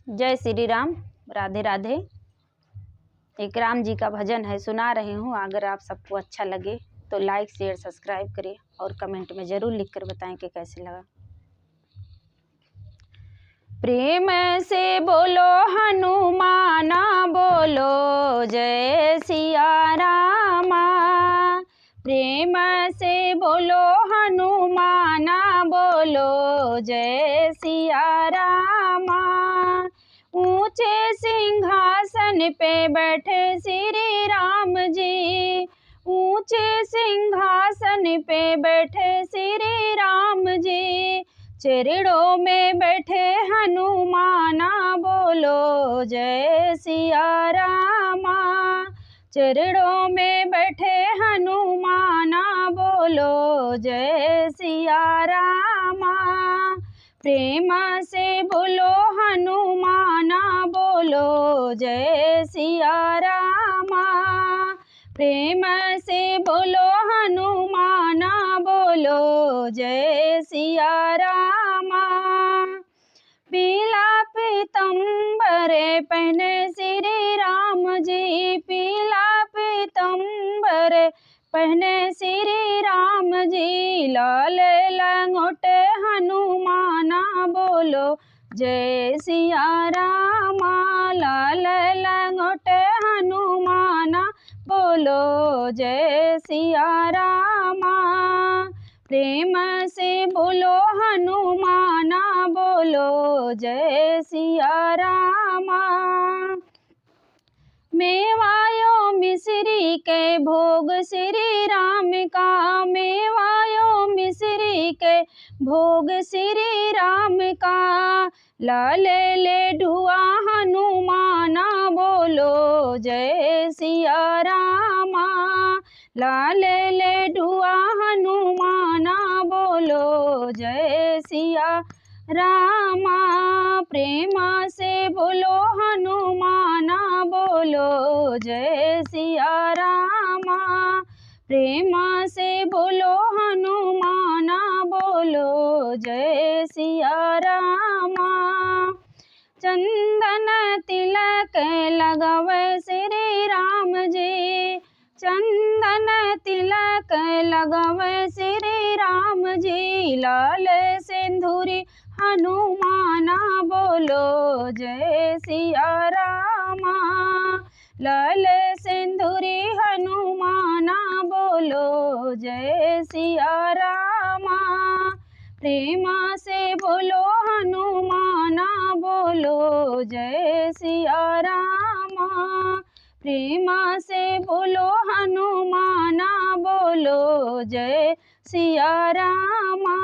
जय श्री राम, राधे राधे। एक राम जी का भजन है, सुना रही हूँ। अगर आप सबको अच्छा लगे तो लाइक शेयर सब्सक्राइब करें और कमेंट में ज़रूर लिखकर बताएं कि कैसे लगा। प्रेम से बोलो हनुमाना, बोलो जय सिया रामा। प्रेम से बोलो हनुमाना, बोलो जय सिया रामा। ऊंचे सिंहासन पे बैठे श्री राम जी, ऊंचे सिंहासन पे बैठे श्री राम जी। चरणों में बैठे हनुमाना, बोलो जय सिया रामा। चरणों में बैठे हनुमाना, बोलो जय सिया रामा। प्रेम से बोलो हनुमाना, बोलो जय सिया रामा। प्रेम से बोलो हनुमाना, बोलो जय सिया रामा। पीला पीतम्बर पहने श्री राम जी, पीला पीतम्बर पहने श्री राम जी। लाल लंगोटे हनुमाना, बोलो जय सिया रामा। लाल लंगोटे हनुमाना, बोलो जय सिया रामा। प्रेम से बोलो हनुमाना, बोलो जय सिया रामा। मेवायो मिश्री के भोग श्री राम का, मेवायो मिश्री के भोग श्री राम का। लाल लेडुआ हनुमाना, बोलो जय सिया रामा। लाल लेडुआ हनुमाना, बोलो जय सिया रामा। प्रेम से बोलो हनुमाना, बोलो जय सिया रामा। प्रेम से बोलो हनुमाना, बोलो जय सिया रामा। चंदन तिलक लगावे श्री राम जी, चंदन तिलक लगावे श्री राम जी। लाल सिंदूरी हनुमाना, बोलो जय सिया रामा। लाल सिंदूरी हनुमाना, बोलो जय सिया रामा। प्रेम से बोलो हनुमाना, बोलो जय सिया रामा। प्रेम से बोलो हनुमाना, बोलो जय सिया रामा।